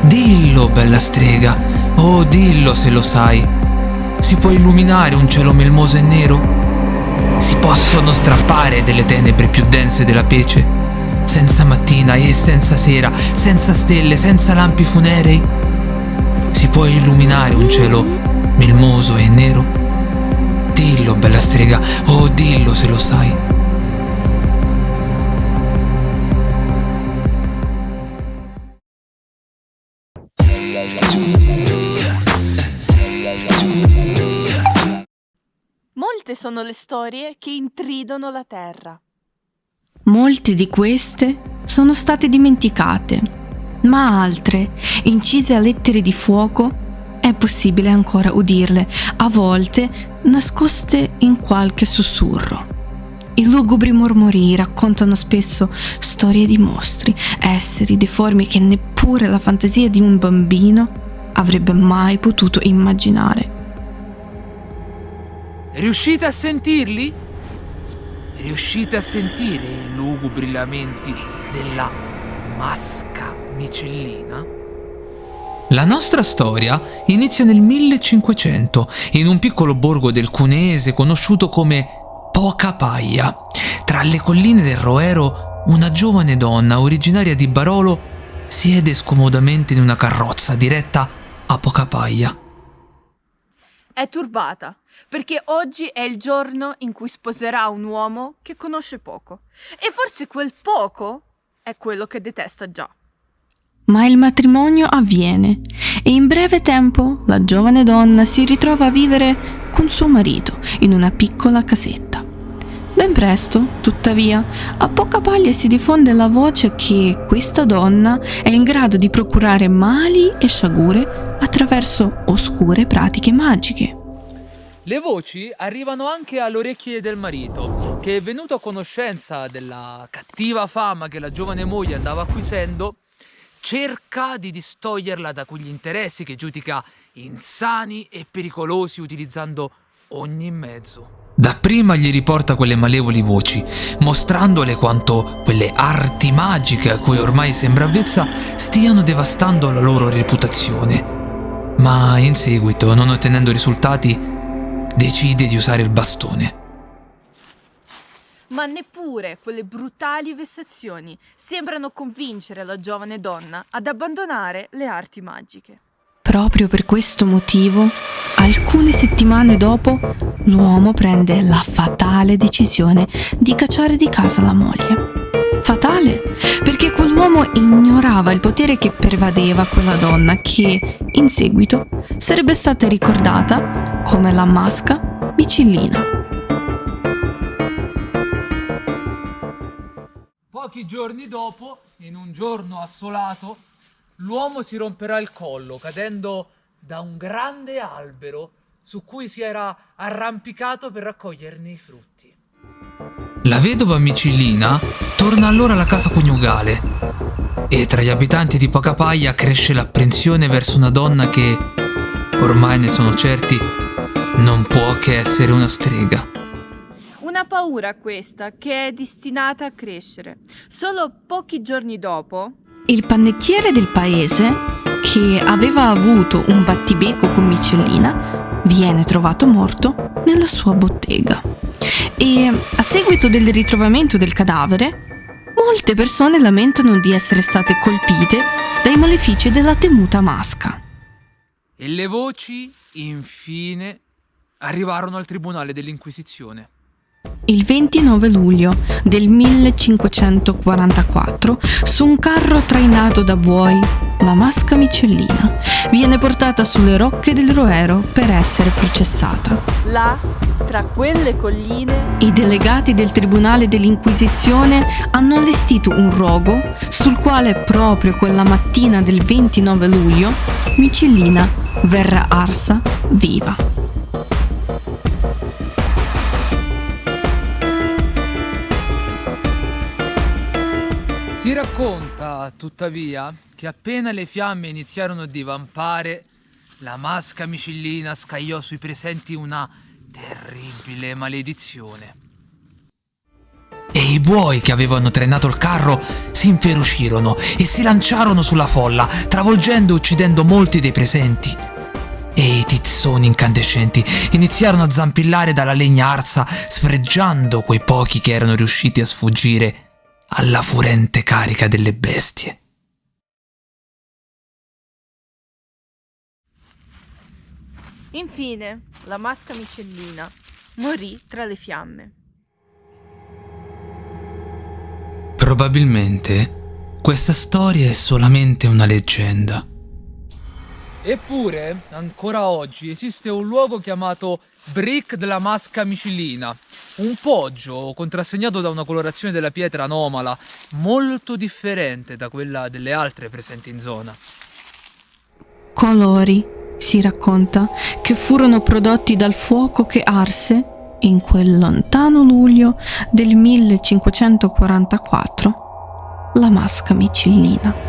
Dillo, bella strega, oh dillo se lo sai. Si può illuminare un cielo melmoso e nero? Si possono strappare delle tenebre più dense della pece? Senza mattina e senza sera, senza stelle, senza lampi funerei? Si può illuminare un cielo melmoso e nero? Dillo, bella strega, oh dillo se lo sai. Molte sono le storie che intridono la terra. Molte di queste sono state dimenticate, ma altre, incise a lettere di fuoco, è possibile ancora udirle, a volte nascoste in qualche sussurro. I lugubri mormorii raccontano spesso storie di mostri, esseri deformi che neppure la fantasia di un bambino avrebbe mai potuto immaginare. Riuscite a sentirli? Riuscite a sentire i lugubri lamenti della masca micellina? La nostra storia inizia nel 1500 in un piccolo borgo del Cuneese conosciuto come Pocapaia. Tra le colline del Roero, una giovane donna originaria di Barolo siede scomodamente in una carrozza diretta a Pocapaia. È turbata perché oggi è il giorno in cui sposerà un uomo che conosce poco. E forse quel poco è quello che detesta già. Ma il matrimonio avviene e in breve tempo la giovane donna si ritrova a vivere con suo marito in una piccola casetta. Ben presto, tuttavia, a Pocapaia si diffonde la voce che questa donna è in grado di procurare mali e sciagure attraverso oscure pratiche magiche. Le voci arrivano anche alle orecchie del marito, che è venuto a conoscenza della cattiva fama che la giovane moglie andava acquisendo, cerca di distoglierla da quegli interessi che giudica insani e pericolosi utilizzando ogni mezzo. Dapprima gli riporta quelle malevoli voci, mostrandole quanto quelle arti magiche a cui ormai sembra avvezza stiano devastando la loro reputazione. Ma in seguito, non ottenendo risultati, decide di usare il bastone. Ma neppure quelle brutali vessazioni sembrano convincere la giovane donna ad abbandonare le arti magiche. Proprio per questo motivo, alcune settimane dopo, l'uomo prende la fatale decisione di cacciare di casa la moglie. Fatale perché quell'uomo ignorava il potere che pervadeva quella donna che, in seguito, sarebbe stata ricordata come la masca micellina. Pochi giorni dopo, in un giorno assolato, l'uomo si romperà il collo cadendo da un grande albero su cui si era arrampicato per raccoglierne i frutti. La vedova micellina torna allora alla casa coniugale e tra gli abitanti di Pocapaia cresce l'apprensione verso una donna che, ormai ne sono certi, non può che essere una strega. Una paura questa che è destinata a crescere. Solo pochi giorni dopo, Il panettiere del paese, che aveva avuto un battibecco con Micellina, viene trovato morto nella sua bottega. E a seguito del ritrovamento del cadavere, molte persone lamentano di essere state colpite dai malefici della temuta masca. E le voci, infine, arrivarono al tribunale dell'Inquisizione. Il 29 luglio del 1544, su un carro trainato da buoi, la masca micellina viene portata sulle rocche del Roero per essere processata. là, tra quelle colline, I delegati del Tribunale dell'Inquisizione hanno allestito un rogo sul quale proprio quella mattina del 29 luglio Micellina verrà arsa viva. Si racconta, tuttavia, che appena le fiamme iniziarono a divampare, la masca micellina scagliò sui presenti una terribile maledizione. E i buoi che avevano trainato il carro si inferocirono e si lanciarono sulla folla, travolgendo e uccidendo molti dei presenti. E i tizzoni incandescenti iniziarono a zampillare dalla legna arsa, sfregiando quei pochi che erano riusciti a sfuggire alla furente carica delle bestie. Infine, la Masca Micellina morì tra le fiamme. Probabilmente questa storia è solamente una leggenda. Eppure, ancora oggi esiste un luogo chiamato Brick della Masca Micellina, un poggio contrassegnato da una colorazione della pietra anomala, molto differente da quella delle altre presenti in zona. Colori, si racconta, che furono prodotti dal fuoco che arse in quel lontano luglio del 1544 la Masca Micellina.